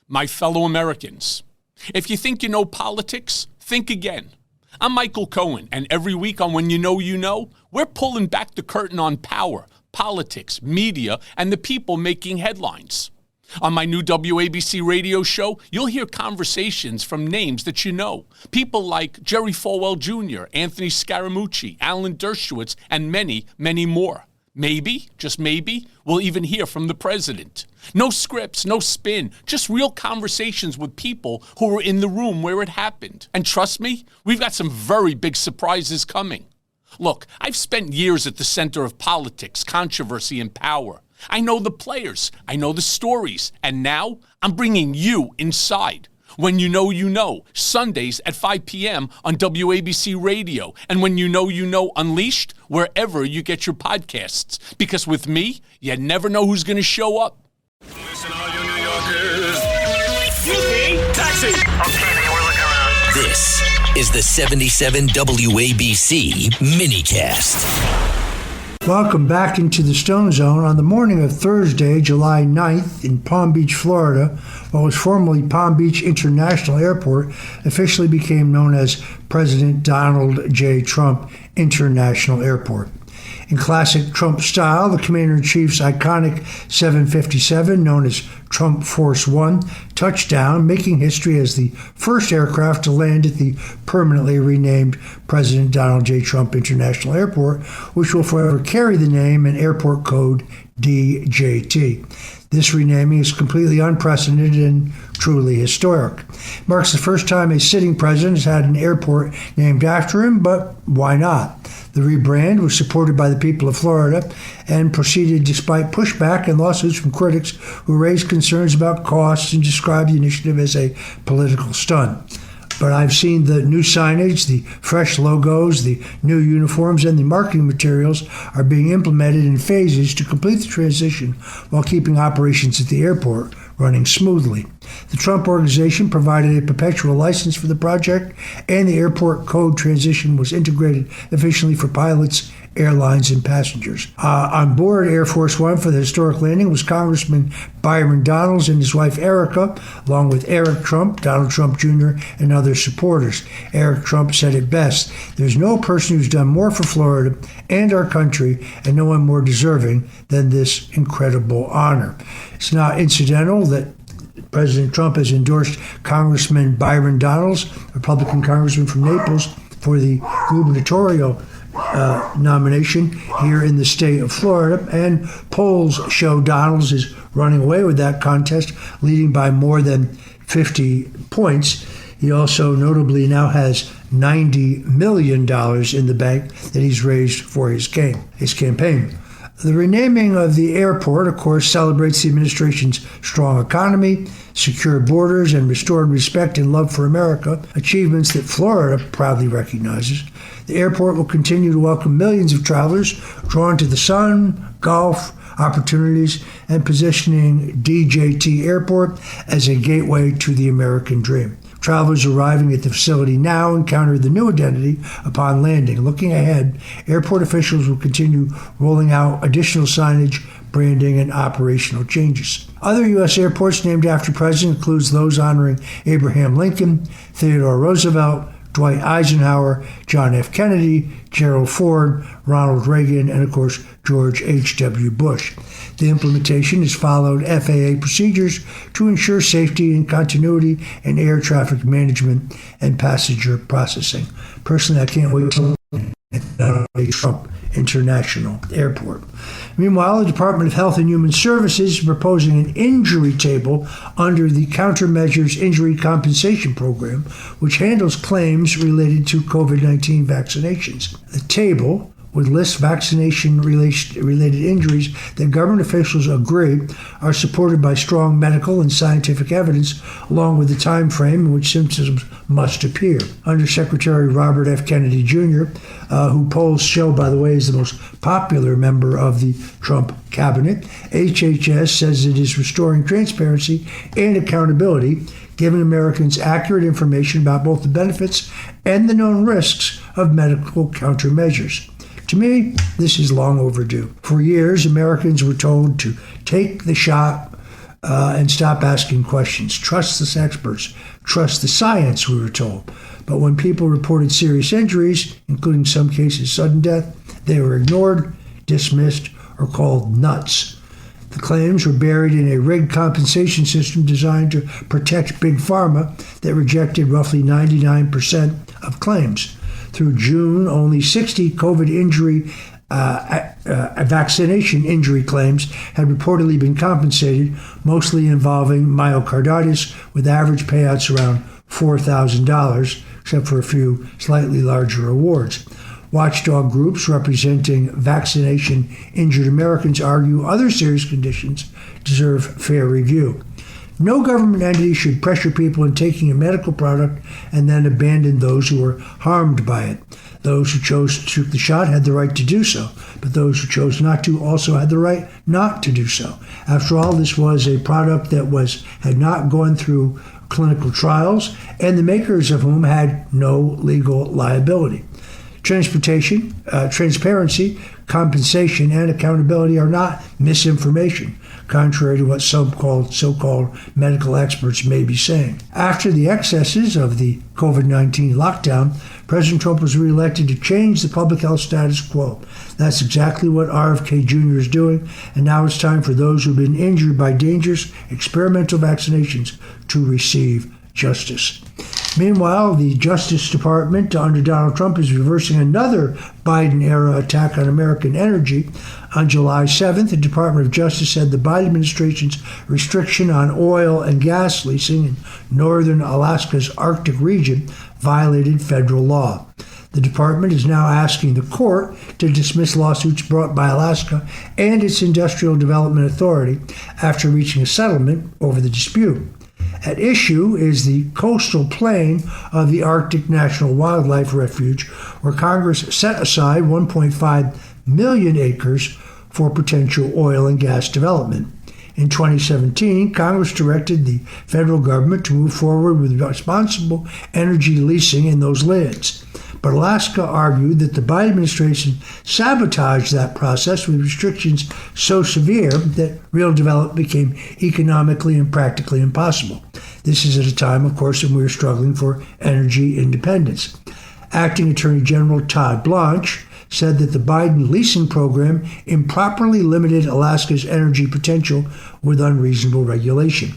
my fellow Americans. If you think you know politics, think again. I'm Michael Cohen, and every week on When You Know, we're pulling back the curtain on power, politics, media, and the people making headlines. On my new WABC radio show, you'll hear conversations from names that you know. People like Jerry Falwell Jr., Anthony Scaramucci, Alan Dershowitz, and many, many more. Maybe, just maybe, we'll even hear from the president. No scripts, no spin, just real conversations with people who were in the room where it happened. And trust me, we've got some very big surprises coming. Look, I've spent years at the center of politics, controversy, and power. I know the players, I know the stories, and now I'm bringing you inside. When You Know, Sundays at 5 p.m. on WABC Radio, and When You Know Unleashed, wherever you get your podcasts. Because with me, you never know who's going to show up. Listen, all you New Yorkers. Excuse me, taxi. Okay, man, we're looking around. This is the 77 WABC minicast. Welcome back into the Stone Zone on the morning of Thursday, July 9th in Palm Beach, Florida. What was formerly Palm Beach International Airport officially became known as President Donald J. Trump International Airport. In classic Trump style, the Commander-in-Chief's iconic 757, known as Trump Force One, touched down, making history as the first aircraft to land at the permanently renamed President Donald J. Trump International Airport, which will forever carry the name and airport code DJT. This renaming is completely unprecedented and truly historic. It marks the first time a sitting president has had an airport named after him, but why not? The rebrand was supported by the people of Florida and proceeded despite pushback and lawsuits from critics who raised concerns about costs and described the initiative as a political stunt. But I've seen the new signage, the fresh logos, the new uniforms, and the marketing materials are being implemented in phases to complete the transition while keeping operations at the airport running smoothly. The Trump Organization provided a perpetual license for the project, and the airport code transition was integrated efficiently for pilots, airlines, and passengers. On board Air Force One for the historic landing was Congressman Byron Donalds and his wife Erica, along with Eric Trump, Donald Trump Jr., and other supporters. Eric Trump said it best: "There's no person who's done more for Florida and our country, and no one more deserving than this incredible honor." It's not incidental that President Trump has endorsed Congressman Byron Donalds, Republican congressman from Naples, for the gubernatorial nomination here in the state of Florida, and polls show Donalds is running away with that contest, leading by more than 50 points. He also notably now has $90 million in the bank that he's raised for his campaign. The renaming of the airport, of course, celebrates the administration's strong economy, secure borders, and restored respect and love for America, achievements that Florida proudly recognizes. The airport will continue to welcome millions of travelers drawn to the sun, golf, opportunities, and positioning DJT Airport as a gateway to the American dream. Travelers arriving at the facility now encounter the new identity upon landing. Looking ahead, airport officials will continue rolling out additional signage, branding, and operational changes. Other U.S. airports named after presidents includes those honoring Abraham Lincoln, Theodore Roosevelt, Dwight Eisenhower, John F. Kennedy, Gerald Ford, Ronald Reagan, and of course, George H.W. Bush. The implementation has followed FAA procedures to ensure safety and continuity in air traffic management and passenger processing. Personally, I can't wait to at Trump International Airport. Meanwhile, the Department of Health and Human Services is proposing an injury table under the Countermeasures Injury Compensation Program, which handles claims related to COVID-19 vaccinations. The table would list vaccination-related injuries that government officials agree are supported by strong medical and scientific evidence, along with the time frame in which symptoms must appear. Undersecretary Robert F. Kennedy Jr., who polls show, by the way, is the most popular member of the Trump cabinet, HHS says it is restoring transparency and accountability, giving Americans accurate information about both the benefits and the known risks of medical countermeasures. To me, this is long overdue. For years, Americans were told to take the shot and stop asking questions. Trust the experts. Trust the science, we were told. But when people reported serious injuries, including in some cases sudden death, they were ignored, dismissed, or called nuts. The claims were buried in a rigged compensation system designed to protect Big Pharma that rejected roughly 99% of claims. Through June, only 60 COVID injury vaccination injury claims had reportedly been compensated, mostly involving myocarditis, with average payouts around $4,000, except for a few slightly larger awards. Watchdog groups representing vaccination-injured Americans argue other serious conditions deserve fair review. No government entity should pressure people into taking a medical product and then abandon those who were harmed by it. Those who chose to take the shot had the right to do so, but those who chose not to also had the right not to do so. After all, this was a product that had not gone through clinical trials, and the makers of whom had no legal liability. Transparency, compensation, and accountability are not misinformation, contrary to what so-called medical experts may be saying. After the excesses of the COVID-19 lockdown, President Trump was reelected to change the public health status quo. That's exactly what RFK Jr. is doing, and now it's time for those who've been injured by dangerous experimental vaccinations to receive justice. Meanwhile, the Justice Department under Donald Trump is reversing another Biden-era attack on American energy. On July 7th, the Department of Justice said the Biden administration's restriction on oil and gas leasing in northern Alaska's Arctic region violated federal law. The department is now asking the court to dismiss lawsuits brought by Alaska and its Industrial Development Authority after reaching a settlement over the dispute. At issue is the coastal plain of the Arctic National Wildlife Refuge, where Congress set aside 1.5 million acres for potential oil and gas development. In 2017, Congress directed the federal government to move forward with responsible energy leasing in those lands. But Alaska argued that the Biden administration sabotaged that process with restrictions so severe that real development became economically and practically impossible. This is at a time, of course, when we are struggling for energy independence. Acting Attorney General Todd Blanche said that the Biden leasing program improperly limited Alaska's energy potential with unreasonable regulation.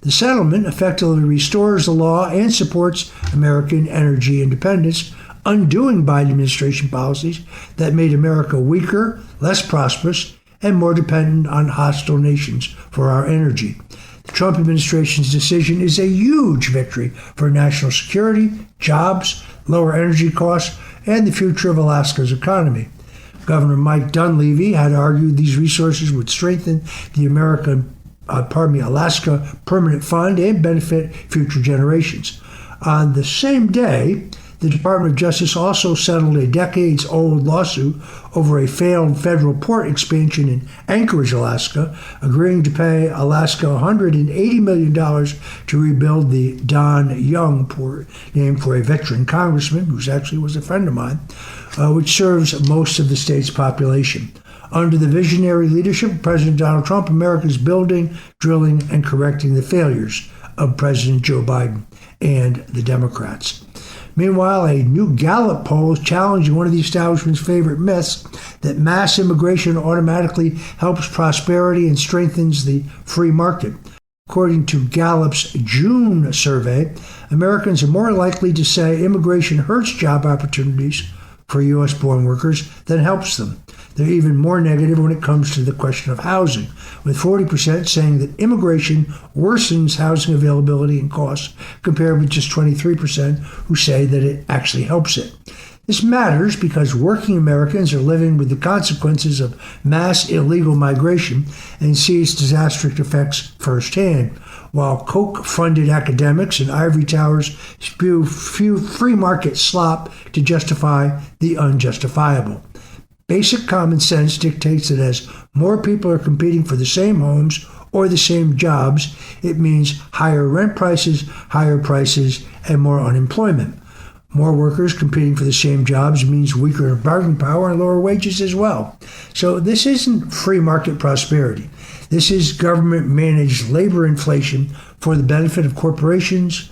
The settlement effectively restores the law and supports American energy independence, undoing Biden administration policies that made America weaker, less prosperous, and more dependent on hostile nations for our energy. The Trump administration's decision is a huge victory for national security, jobs, lower energy costs, and the future of Alaska's economy. Governor Mike Dunleavy had argued these resources would strengthen the Alaska Permanent Fund and benefit future generations. On the same day, the Department of Justice also settled a decades-old lawsuit over a failed federal port expansion in Anchorage, Alaska, agreeing to pay Alaska $180 million to rebuild the Don Young port, named for a veteran congressman, who actually was a friend of mine, which serves most of the state's population. Under the visionary leadership of President Donald Trump, America is building, drilling, and correcting the failures of President Joe Biden and the Democrats. Meanwhile, a new Gallup poll is challenging one of the establishment's favorite myths that mass immigration automatically helps prosperity and strengthens the free market. According to Gallup's June survey, Americans are more likely to say immigration hurts job opportunities for U.S.-born workers than helps them. They're even more negative when it comes to the question of housing, with 40% saying that immigration worsens housing availability and costs, compared with just 23% who say that it actually helps it. This matters because working Americans are living with the consequences of mass illegal migration and see its disastrous effects firsthand, while Koch-funded academics and ivory towers spew free market slop to justify the unjustifiable. Basic common sense dictates that as more people are competing for the same homes or the same jobs, it means higher rent prices, and more unemployment. More workers competing for the same jobs means weaker bargaining power and lower wages as well. So this isn't free market prosperity. This is government-managed labor inflation for the benefit of corporations,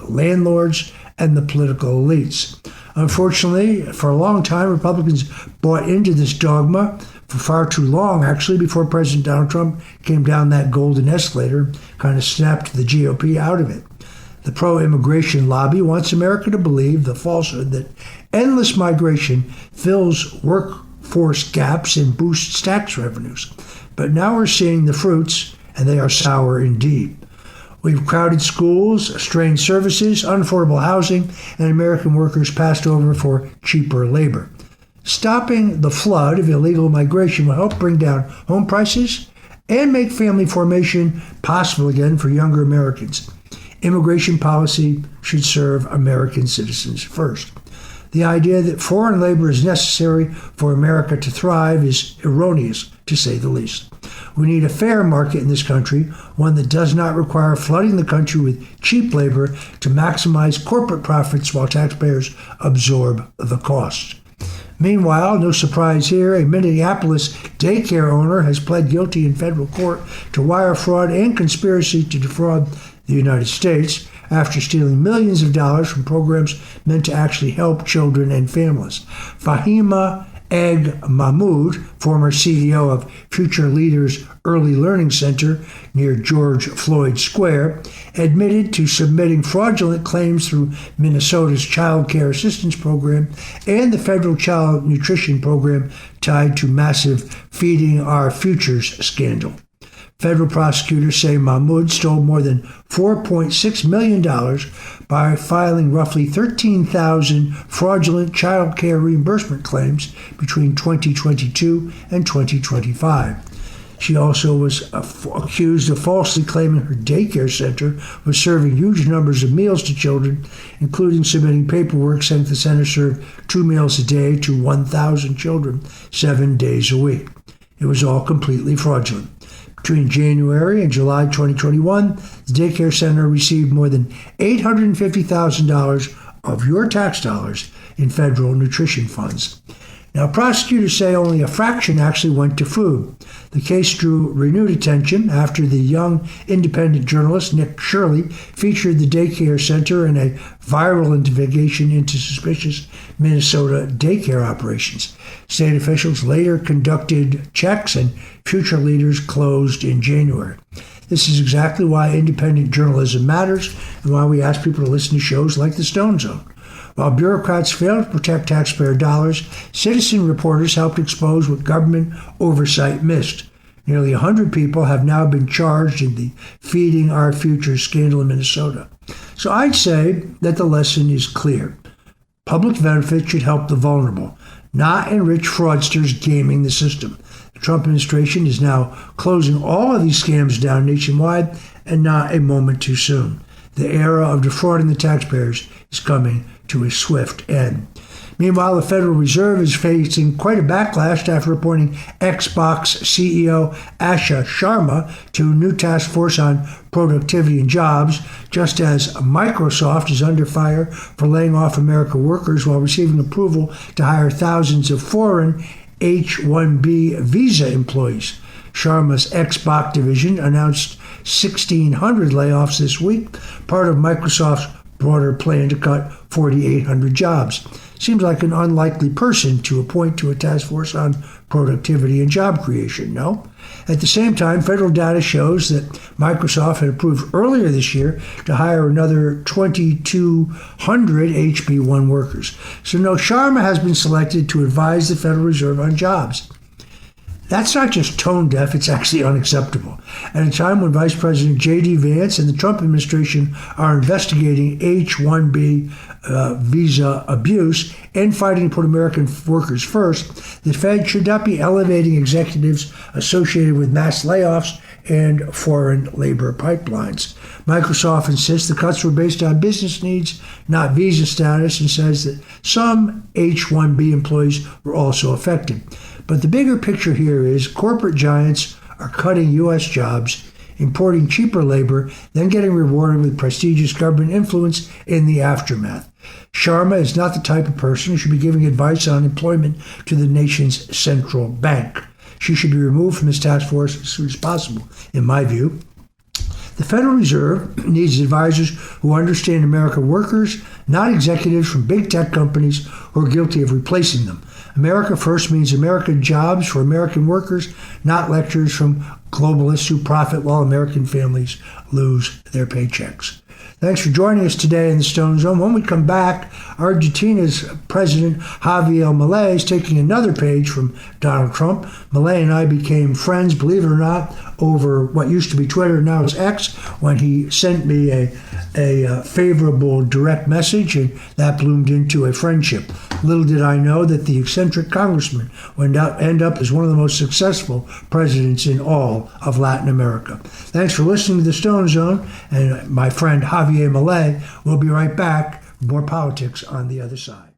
landlords, and the political elites. Unfortunately, for a long time, Republicans bought into this dogma for far too long, actually, before President Donald Trump came down that golden escalator, kind of snapped the GOP out of it. The pro-immigration lobby wants America to believe the falsehood that endless migration fills workforce gaps and boosts tax revenues. But now we're seeing the fruits, and they are sour indeed. We've crowded schools, strained services, unaffordable housing, and American workers passed over for cheaper labor. Stopping the flood of illegal migration will help bring down home prices and make family formation possible again for younger Americans. Immigration policy should serve American citizens first. The idea that foreign labor is necessary for America to thrive is erroneous, to say the least. We need a fair market in this country, one that does not require flooding the country with cheap labor to maximize corporate profits while taxpayers absorb the costs. Meanwhile, no surprise here, a Minneapolis daycare owner has pled guilty in federal court to wire fraud and conspiracy to defraud the United States after stealing millions of dollars from programs meant to actually help children and families. Fahima Egg Mahmood, former CEO of Future Leaders Early Learning Center near George Floyd Square, admitted to submitting fraudulent claims through Minnesota's Child Care Assistance Program and the federal child nutrition program tied to massive Feeding Our Futures scandal. Federal prosecutors say Mahmoud stole more than $4.6 million by filing roughly 13,000 fraudulent child care reimbursement claims between 2022 and 2025. She also was accused of falsely claiming her daycare center was serving huge numbers of meals to children, including submitting paperwork saying the center served 2 meals a day to 1,000 children 7 days a week. It was all completely fraudulent. Between January and July 2021, the daycare center received more than $850,000 of your tax dollars in federal nutrition funds. Now, prosecutors say only a fraction actually went to food. The case drew renewed attention after the young independent journalist Nick Shirley featured the daycare center in a viral investigation into suspicious Minnesota daycare operations. State officials later conducted checks and Future Leaders closed in January. This is exactly why independent journalism matters and why we ask people to listen to shows like The Stone Zone. While bureaucrats fail to protect taxpayer dollars, citizen reporters helped expose what government oversight missed. Nearly 100 people have now been charged in the Feeding Our Future scandal in Minnesota. So I'd say that the lesson is clear. Public benefit should help the vulnerable, not enrich fraudsters gaming the system. The Trump administration is now closing all of these scams down nationwide, and not a moment too soon. The era of defrauding the taxpayers is coming to a swift end. Meanwhile, the Federal Reserve is facing quite a backlash after appointing Xbox CEO Asha Sharma to a new task force on productivity and jobs, just as Microsoft is under fire for laying off American workers while receiving approval to hire thousands of foreign H-1B visa employees. Sharma's Xbox division announced 1,600 layoffs this week, part of Microsoft's broader plan to cut 4,800 jobs. Seems like an unlikely person to appoint to a task force on productivity and job creation, no? At the same time, federal data shows that Microsoft had approved earlier this year to hire another 2,200 HB1 workers. So no, Sharma has been selected to advise the Federal Reserve on jobs. That's not just tone deaf, it's actually unacceptable. At a time when Vice President J.D. Vance and the Trump administration are investigating H-1B visa abuse and fighting to put American workers first, the Fed should not be elevating executives associated with mass layoffs and foreign labor pipelines. Microsoft insists the cuts were based on business needs, not visa status, and says that some H-1B employees were also affected. But the bigger picture here is corporate giants are cutting U.S. jobs, importing cheaper labor, then getting rewarded with prestigious government influence in the aftermath. Sharma is not the type of person who should be giving advice on employment to the nation's central bank. She should be removed from this task force as soon as possible, in my view. The Federal Reserve needs advisors who understand American workers, not executives from big tech companies who are guilty of replacing them. America first means American jobs for American workers, not lectures from globalists who profit while American families lose their paychecks. Thanks for joining us today in the Stone Zone. When we come back, Argentina's President Javier Milei is taking another page from Donald Trump. Milei and I became friends, believe it or not, over what used to be Twitter, now is X, when he sent me a favorable direct message, and that bloomed into a friendship. Little did I know that the eccentric congressman would end up as one of the most successful presidents in all of Latin America. Thanks for listening to the Stone Zone, and my friend Javier Milei will be right back. More politics on the other side.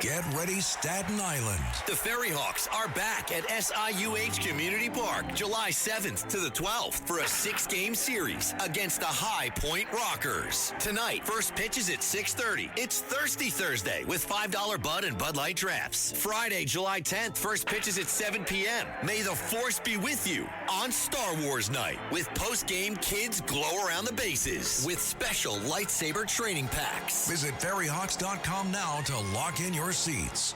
Get ready, Staten Island. The Ferry Hawks are back at SIUH Community Park July 7th to the 12th for a 6-game series against the High Point Rockers. Tonight, first pitch is at 6:30. It's Thirsty Thursday with $5 Bud and Bud Light Drafts. Friday, July 10th, first pitch is at 7 p.m. May the Force be with you on Star Wars Night with post-game kids glow around the bases with special lightsaber training packs. Visit ferryhawks.com now to lock in your seats.